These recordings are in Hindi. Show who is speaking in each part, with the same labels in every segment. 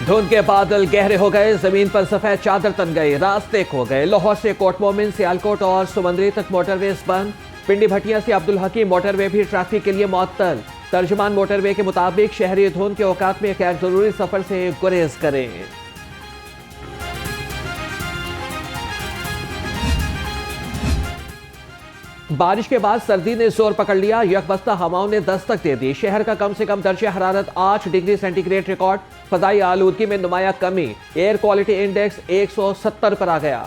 Speaker 1: धुंध के बादल गहरे हो गए, जमीन पर सफेद चादर तन गई, रास्ते खो गए। लाहौर से कोट मोमिन, सियालकोट और सुमंदरी तक मोटरवेज बंद। पिंडी भटिया से अब्दुल हकीम मोटरवे भी ट्रैफिक के लिए मुअत्तल। तर्जुमान मोटरवे के मुताबिक शहरी धुंध के औकात में गैर जरूरी सफर से गुरेज करें। बारिश के बाद सर्दी ने जोर पकड़ लिया, यकबस्ता हवाओं ने दस्तक दे दी। शहर का कम से कम दर्जा हरारत 8 डिग्री सेंटीग्रेड रिकॉर्ड। फदाई आलूदगी में नुमाया कमी, एयर क्वालिटी इंडेक्स 170 पर आ गया।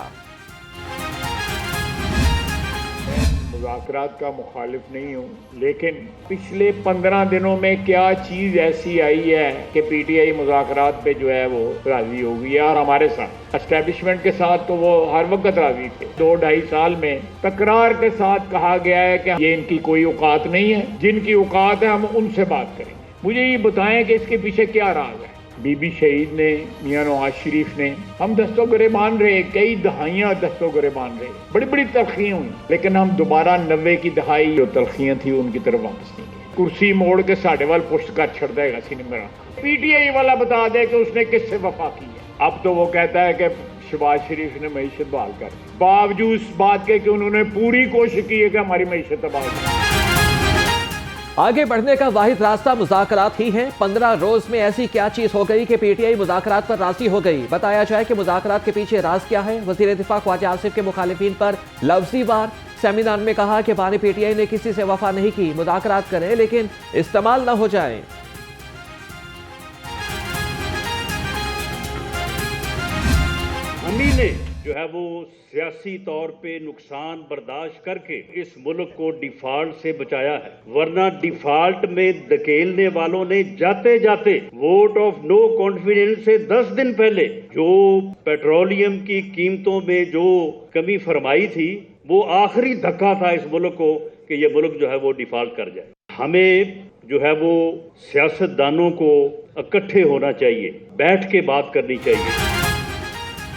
Speaker 2: मुज़ाकरात का मुखालिफ नहीं हूँ, लेकिन पिछले 15 दिनों में क्या चीज ऐसी आई है कि पीटीआई मुज़ाकरात पे जो है वो राजी हो गई है। और हमारे साथ एस्टेब्लिशमेंट के साथ तो वो हर वक्त राजी थे। 2-2.5 साल में तकरार के साथ कहा गया है कि ये इनकी कोई औकात नहीं है, जिनकी औकात है हम उनसे बात करेंगे। मुझे ये बताएं कि इसके पीछे क्या राज है। बीबी शहीद ने, मियां नवाज शरीफ ने, हम दस्तोगरेबान रहे, कई दहाइयां दस्तोगरेबान रहे, बड़ी बड़ी तलखियां हुई, लेकिन हम दोबारा 90 की दहाई जो तलखियां थी उनकी तरफ वापस नहीं गए। कुर्सी मोड़ के साढ़े वाल पुष्ट कर छड़ देगा सिनेमा। पीटीआई वाला बता दे कि उसने किससे वफा की है। अब तो वो कहता है कि शहबाज शरीफ ने मईशत बहाल कर, बावजूद इस बात के कि उन्होंने पूरी कोशिश की है कि हमारी मईशत बहाल कर।
Speaker 1: आगे बढ़ने का वाहिद रास्ता मुज़ाकरात ही है। 15 रोज में ऐसी क्या चीज हो गई कि पीटीआई मुज़ाकरात पर राजी हो गई। बताया जाए कि मुज़ाकरात के पीछे राज क्या है। वज़ीर दिफा ख्वाजा आसिफ के मुखालिफिन पर लफ्ज़ी वार। सेमिनार में कहा कि बानी पीटीआई ने किसी से वफा नहीं की, मुज़ाकरात करें लेकिन इस्तेमाल न हो जाए।
Speaker 3: हमने जो है वो सियासी तौर पे नुकसान बर्दाश्त करके इस मुल्क को डिफॉल्ट से बचाया है, वरना डिफॉल्ट में धकेलने वालों ने जाते जाते वोट ऑफ नो कॉन्फिडेंस से 10 दिन पहले जो पेट्रोलियम की कीमतों में जो कमी फरमाई थी, वो आखिरी धक्का था इस मुल्क को कि ये मुल्क जो है वो डिफॉल्ट कर जाए। हमें जो है वो सियासतदानों को इकट्ठे होना चाहिए, बैठ के बात करनी चाहिए।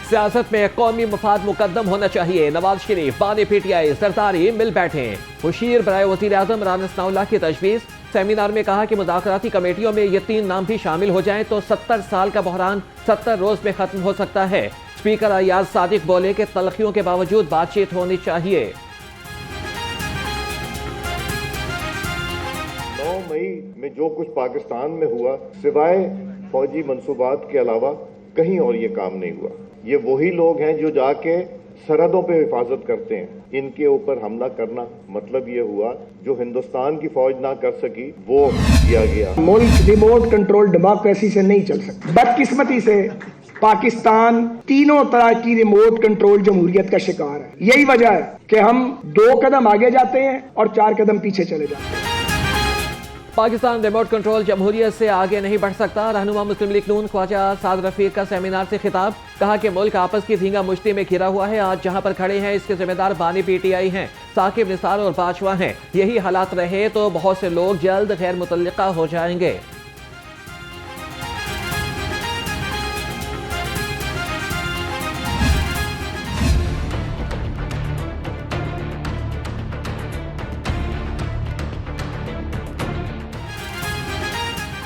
Speaker 1: सियासत में कौमी मफाद मुकद्दम होना चाहिए। नवाज शरीफ, बानी पीटीआई, सरदारी मिल बैठे। मुशीर बराए वज़ीर आज़म राना सनाउल्लाह की तजवीज़। सेमिनार में कहा कि मुज़ाकराती कमेटियों में ये 3 नाम भी शामिल हो जाएं तो 70 साल का बहरान 70 रोज में खत्म हो सकता है। स्पीकर अयाज सादिक बोले कि तलखियों के बावजूद बातचीत होनी चाहिए।
Speaker 4: 9 मई में जो कुछ पाकिस्तान में हुआ, सिवाय फौजी मंसूबात के अलावा कहीं और ये काम नहीं हुआ। ये वही लोग हैं जो जाके सरहदों पे हिफाजत करते हैं। इनके ऊपर हमला करना मतलब ये हुआ जो हिंदुस्तान की फौज ना कर सकी वो किया गया।
Speaker 5: मुल्क रिमोट कंट्रोल डेमोक्रेसी से नहीं चल सकता। बदकिस्मती से पाकिस्तान तीनों तरह की रिमोट कंट्रोल जमहूरियत का शिकार है। यही वजह है कि हम 2 कदम आगे जाते हैं और 4 कदम पीछे चले जाते हैं।
Speaker 1: पाकिस्तान रिमोट कंट्रोल जमहूरियत से आगे नहीं बढ़ सकता। रहनुमा मुस्लिम लीग नून ख्वाजा साद रफीक का सेमिनार से खिताब। कहा कि मुल्क आपस की धींगा मुश्ती में घिरा हुआ है। आज जहां पर खड़े हैं इसके जिम्मेदार बानी पीटीआई हैं, साकिब निसार और बाजवा हैं। यही हालात रहे तो बहुत से लोग जल्द गैर मुतल्लिका हो जाएंगे।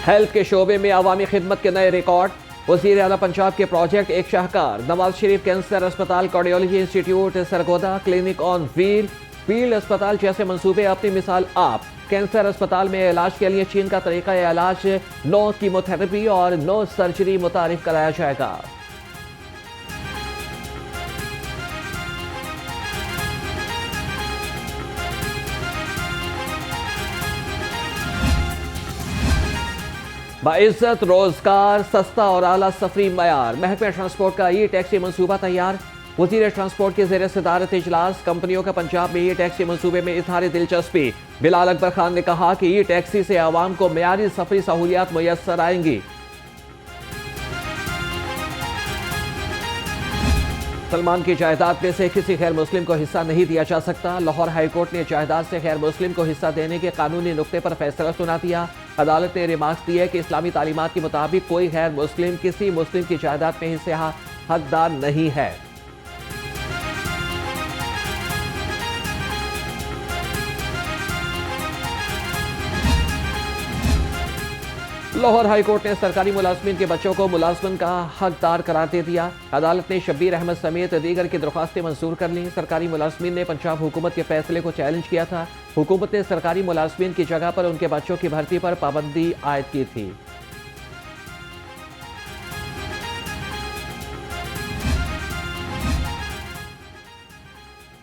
Speaker 1: हेल्थ के शोबे में अवामी खिदमत के नए रिकॉर्ड। वज़ीर आला पंजाब के प्रोजेक्ट एक शाहकार। नवाज शरीफ कैंसर अस्पताल, cardiology institute Sargodha, clinic on wheel, field अस्पताल जैसे मंसूबे अपनी मिसाल आप। कैंसर अस्पताल में इलाज के लिए चीन का तरीका इलाज नो कीमोथेरेपी और नो सर्जरी मुतारिफ कराया जाएगा। बाइज्जत रोजगार, सस्ता और आला सफरी मयार। महकमा ट्रांसपोर्ट का ई टैक्सी मंसूबा तैयार। वजीर ट्रांसपोर्ट के ज़ेर सदारत इजलास। कंपनियों का पंजाब में ई टैक्सी मंसूबे में इजहार दिलचस्पी। बिलाल अकबर खान ने कहा कि ई टैक्सी से आवाम को मयारी सफरी सहूलियात मुयस्सर आएंगी। सलमान की जायदाद में से किसी गैर मुस्लिम को हिस्सा नहीं दिया जा सकता। लाहौर हाईकोर्ट ने जायदाद से गैर मुस्लिम को हिस्सा देने के कानूनी नुक्ते पर फैसला सुना दिया। अदालत ने रिमार्क्स दिए कि इस्लामी तालीमात के मुताबिक कोई गैर मुस्लिम किसी मुस्लिम की जायदाद में हिस्से हकदार नहीं है। लाहौर हाई कोर्ट ने सरकारी मुलाजमीन के बच्चों को मुलाजमन का हकदार करार दे दिया। अदालत ने शब्बीर अहमद समेत दीगर की दरख्वास्तें मंजूर कर लीं। सरकारी मुलाजमीन ने पंजाब हुकूमत के फैसले को चैलेंज किया था। हुकूमत ने सरकारी मुलाजमीन की जगह पर उनके बच्चों की भर्ती पर पाबंदी आयद की थी।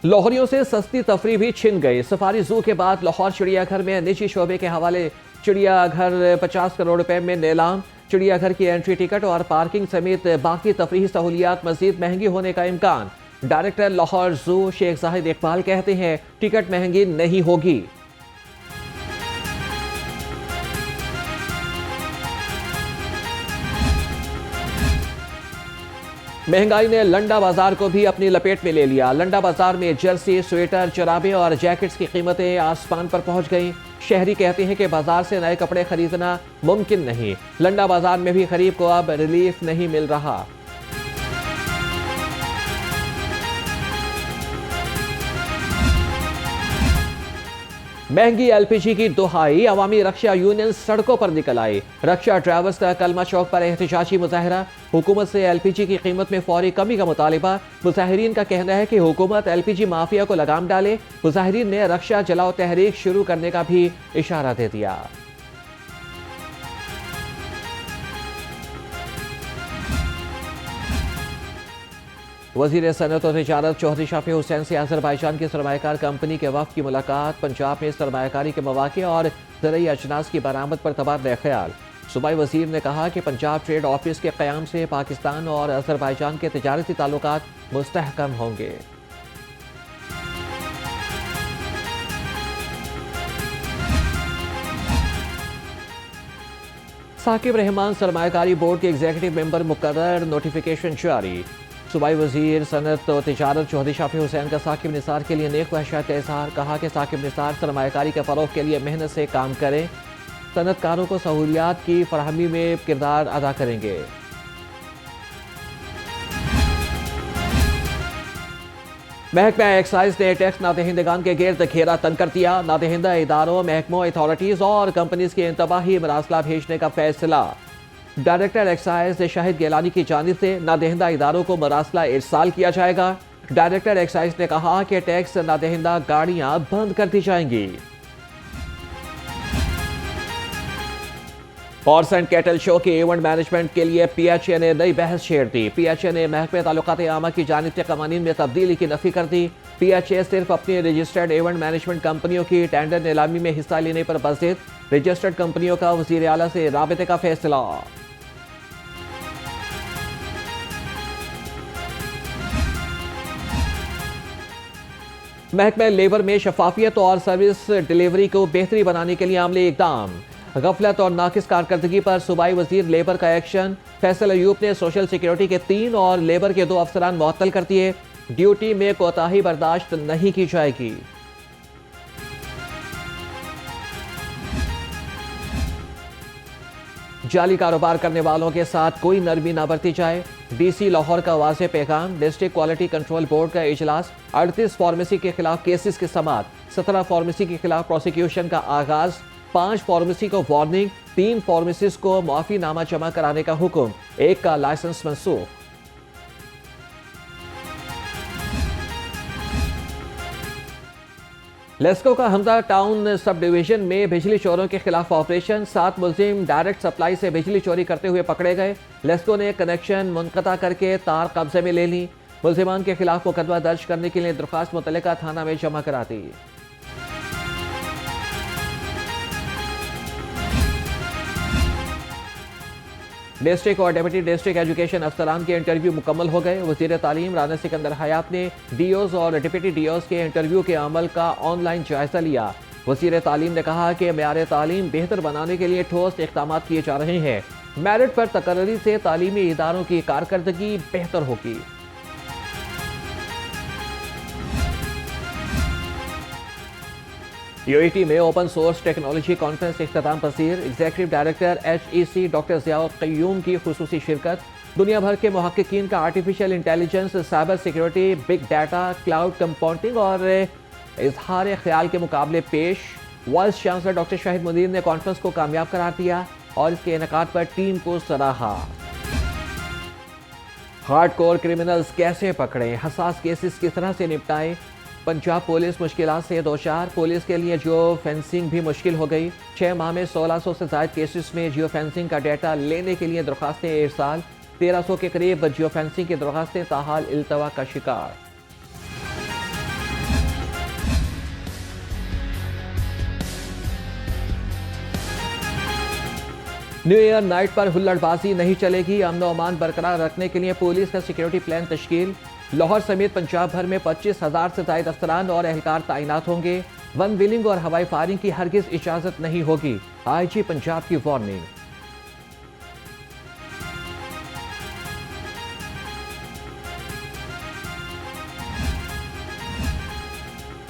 Speaker 1: लाहौरियों से सस्ती तफरी भी छिन गई। सफारी जू के बाद लाहौर चिड़ियाघर में निजी शोबे के हवाले चिड़ियाघर 50 करोड़ रुपए में नीलाम। चिड़ियाघर की एंट्री टिकट और पार्किंग समेत बाकी तफरीही सहूलियात मजीद महंगी होने का इम्कान। डायरेक्टर लाहौर जू शेख जाहिद इकबाल कहते हैं टिकट महंगी नहीं होगी। महंगाई ने लंडा बाजार को भी अपनी लपेट में ले लिया। लंडा बाजार में जर्सी, स्वेटर, चराबे और जैकेट्स की कीमतें आसमान पर पहुंच गईं। शहरी कहते हैं कि बाजार से नए कपड़े खरीदना मुमकिन नहीं। लंडा बाजार में भी गरीब को अब रिलीफ नहीं मिल रहा। महंगी एलपीजी की दुहाई, अवामी रक्षा यूनियन सड़कों पर निकल आई। रक्षा ड्राइवर्स का कलमा चौक पर एहतजाजी मुजाहरा। हुकूमत से एलपीजी की कीमत में फौरी कमी का मुतालिबा। मुजाहिरीन का कहना है कि हुकूमत एलपीजी माफिया को लगाम डाले। मुजाहिरीन ने रक्षा जलाओ तहरीक शुरू करने का भी इशारा दे दिया। वजीर सनत और तिजारत चौधरी शाफी हुसैन से अजरबैजान की सरमायाकार कंपनी के वफ़द की मुलाकात। पंजाब में सरमायाकारी के मौक़े और ज़रूरी अजनास की बरामद पर तबादला ख्याल। सूबाई वजीर ने कहा कि पंजाब ट्रेड ऑफिस के क़याम से पाकिस्तान और अजरबैजान के तिजारती ताल्लुकात मुस्तहकम होंगे। साकिब रहमान सरमायाकारी बोर्ड के एग्जीक्यूटिव मेंबर मुकर्रर, नोटिफिकेशन जारी। सूबाई वजीर सनत और तिजारत चौधरी शाफी हुसैन का साकिब निसार के लिए नेक ख्वाहिशात का इजहार। कहा कि साकिब निसार सरमायाकारी के फ़रोग़ के लिए मेहनत से काम करें। सनतकारों को सहूलियात की फराहमी में किरदार अदा करेंगे। महकमा एक्साइज ने टैक्स नादहिंदगान के गिर्द घेरा तन कर दिया। नादहिंदा इदारों, महकमों, अथॉरिटीज और कंपनीज के इंतबाही मरासला भेजने का फैसला। डायरेक्टर एक्साइज शाहिद गिलानी की जानिब से नादहिंदा इदारों को मरासला इरसाल किया जाएगा। डायरेक्टर एक्साइज ने कहा कि टैक्स नादहिंदा गाड़ियां बंद कर दी जाएंगी। हॉर्स एंड कैटल शो के इवेंट मैनेजमेंट के लिए पीएचए ने नई बहस छेड़ दी। पीएचए ने महकमे ताल्लुकात आमा की जानिब से कवानीन में तब्दीली की नफी कर दी। पीएचए सिर्फ अपनी रजिस्टर्ड इवेंट मैनेजमेंट कंपनियों की टेंडर नीलामी में हिस्सा लेने पर बज़िद। रजिस्टर्ड कंपनियों का वज़ीर आला से राबिते का फैसला। महकमे लेबर में शफाफियत और सर्विस डिलीवरी को बेहतरी बनाने के लिए अमली इकदाम। गफलत और नाकिस कारकर्दगी पर सूबाई वजीर लेबर का एक्शन। फैसल अयूब ने सोशल सिक्योरिटी के 3 और लेबर के 2 अफसरान मुअत्तल कर दिए। ड्यूटी में कोताही बर्दाश्त नहीं की जाएगी। जाली कारोबार करने वालों के साथ कोई नरमी ना बरती जाए। डीसी लाहौर का वाज़ेह पैगाम। डिस्ट्रिक्ट क्वालिटी कंट्रोल बोर्ड का इजलास। 38 फार्मेसी के खिलाफ केसेस की समाअत। 17 फार्मेसी के खिलाफ प्रोसिक्यूशन का आगाज। 5 फार्मेसी को वार्निंग। 3 फार्मेसिस्ट को माफीनामा जमा कराने का हुक्म। 1 का लाइसेंस मंसूख। लेस्को का हमदा टाउन सब डिवीजन में बिजली चोरों के खिलाफ ऑपरेशन। 7 मुलजिम डायरेक्ट सप्लाई से बिजली चोरी करते हुए पकड़े गए। लेस्को ने कनेक्शन मुनक़ता करके तार कब्जे में ले ली। मुलजिमान के खिलाफ मुकदमा दर्ज करने के लिए दरख्वास्त मुतल्लिका थाना में जमा करा दी। डिस्ट्रिक्ट और डिप्टी डिस्ट्रिक्ट एजुकेशन अफसरान के इंटरव्यू मुकम्मल हो गए। वज़ीर तालीम राना सिकंदर हयात ने डीओज और डिप्टी डीओज के इंटरव्यू के अमल का ऑनलाइन जायजा लिया। वज़ीर तालीम ने कहा कि मेयार तालीम बेहतर बनाने के लिए ठोस इक़दाम किए जा रहे हैं। मेरिट पर तकर्री से तालीमी इदारों की कारकर्दगी बेहतर होगी। यूएटी में ओपन सोर्स टेक्नोलॉजी कॉन्फ्रेंस इख्तिताम पसीर। Executive director HEC doctor Ziaul Qayyum की खुसूसी शिरकत। दुनिया भर के मुहक्किकीन का artificial intelligence, cyber security, big data, cloud computing और इजहार ख्याल के मुकाबले पेश। Vice chancellor doctor Shahid Munir ने कॉन्फ्रेंस को कामयाब करार दिया। और इसके इनेकाद पर टीम को सराहा। हार्डकोर क्रिमिनल्स कैसे पकड़ें, हसास केसेस किस तरह से निपटाएं। पंजाब पुलिस मुश्किलात से दो चार। पुलिस के लिए जियो फेंसिंग भी मुश्किल हो गई। 6 माह में 1600 से ज्यादा केसेस में जियो फेंसिंग का डेटा लेने के लिए दरखास्तें इरसाल। 1300 के करीब जियो फेंसिंग की दरखास्तें ताहाल इल्तवा का शिकार। न्यू ईयर नाइट पर हुल्लड़बाजी नहीं चलेगी। अमन व अमान बरकरार रखने के लिए पुलिस का सिक्योरिटी प्लान तश्कील। लाहौर समेत पंजाब भर में 25,000 से ज्यादा अफसरान और एहलकार तैनात होंगे। वन विलिंग और हवाई फायरिंग की हरगिज इजाजत नहीं होगी, आईजी पंजाब की वार्निंग।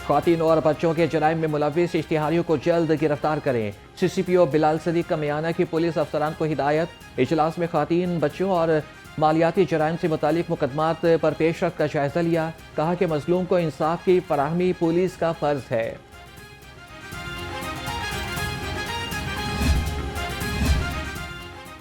Speaker 1: ख्वातीन और बच्चों के जराइम में मुलविस इश्तिहारियों को जल्द गिरफ्तार करें। CCPO बिलाल सदीक का मियाना की पुलिस अफसरान को हिदायत। इजलास में ख्वातीन, बच्चों और मालियाती जराइम से मुतालिक मुकदमात पर पेशरफ्त का जायजा लिया। कहा कि मजलूम को इंसाफ की फराहमी पुलिस का फर्ज है।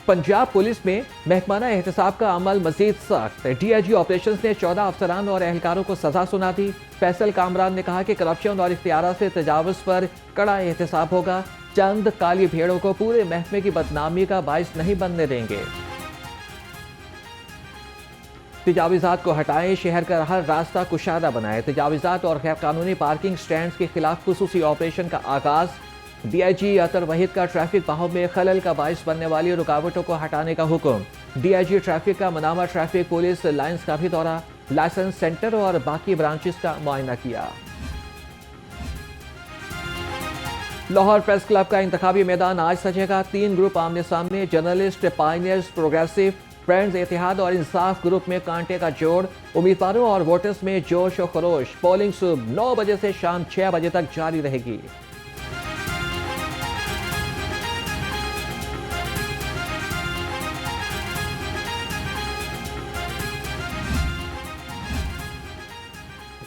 Speaker 1: पंजाब पुलिस में महकमाना एहतसाब का अमल मजीद सख्त। DIG ऑपरेशंस ने 14 अफसरान और एहलकारों को सजा सुना दी। फैसल कामरान ने कहा कि करप्शन और इख्तियारात से तजावुज पर कड़ा एहतसाब होगा। चंद काली भेड़ों को पूरे महकमे की बदनामी का बाइस नहीं बनने देंगे। तजावीज़ात को हटाएं, शहर का हर रास्ता कुशादा बनाए। तजावीज़ात और गैर कानूनी पार्किंग स्टैंड के खिलाफ खुसूसी ऑपरेशन का आगाज। DIG अतर वहीद का ट्रैफिक बहाव में खलल का बाइस बनने वाली रुकावटों को हटाने का हुक्म। DIG ट्रैफिक का मनामा ट्रैफिक पुलिस लाइन्स का भी दौरा, लाइसेंस सेंटर और बाकी ब्रांचेस का मुआयना किया। लाहौर प्रेस क्लब का इंतखाबी मैदान आज सजेगा। 3 ग्रुप आमने सामने, जर्नलिस्ट, पायनियर्स, प्रोग्रेसिव, फ्रेंड्स, इत्तेहाद और इंसाफ ग्रुप में कांटे का जोड़। उम्मीदवारों और वोटर्स में जोश और खरोश। पोलिंग सुबह 9 बजे से शाम 6 बजे तक जारी रहेगी।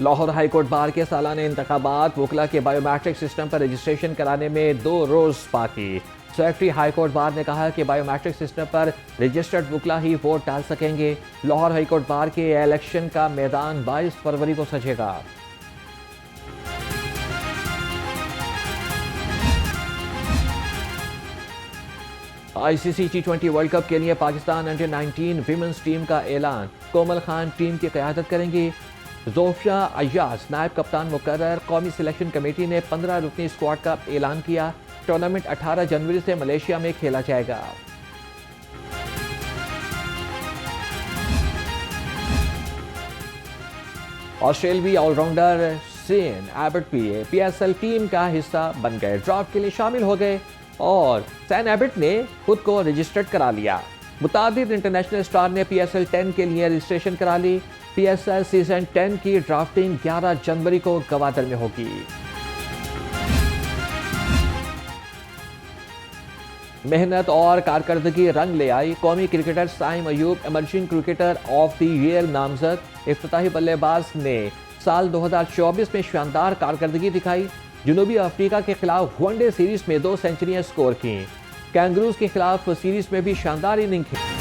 Speaker 1: लाहौर हाईकोर्ट बार के सालाना इंतखाबात, वकला के बायोमेट्रिक सिस्टम पर रजिस्ट्रेशन कराने में 2 रोज बाकी। सेक्रेटरी हाईकोर्ट बार ने कहा कि बायोमेट्रिक सिस्टम पर रजिस्टर्ड वकला ही वोट डाल सकेंगे। लाहौर हाईकोर्ट बार के इलेक्शन का मैदान 22 फरवरी को सजेगा। ICC T20 वर्ल्ड कप के लिए पाकिस्तान अंडर 19 विमेंस टीम का ऐलान। कोमल खान टीम की क़यादत करेंगी। जोफिया अय्याज नायब कप्तान मुकर्रर। कौमी सिलेक्शन कमेटी ने 15 रुकनी स्क्वाड का ऐलान किया। टूर्नामेंट 18 जनवरी से मलेशिया में खेला जाएगा। ऑस्ट्रेलियावी ऑलराउंडर सैन एबट भी PSL टीम का हिस्सा बन गए। ड्राफ्ट के लिए शामिल हो गए और सैन एबट ने खुद को रजिस्टर्ड करा लिया। मुतादिद इंटरनेशनल स्टार ने PSL 10 के लिए रजिस्ट्रेशन करा ली। PSL सीजन 10 की ड्राफ्टिंग 11 जनवरी को गवादर में होगी। मेहनत और कारकर्दगी रंग ले आई। कौमी cricketer Saim Ayub emerging cricketer of the year नामजद। इफ्तिताही बल्लेबाज ने साल 2024 में शानदार कारकर्दगी दिखाई। जनूबी अफ्रीका के खिलाफ वनडे सीरीज में 2 सेंचुरियां स्कोर की। कैंगरूज के खिलाफ सीरीज में भी शानदार इनिंग खेली।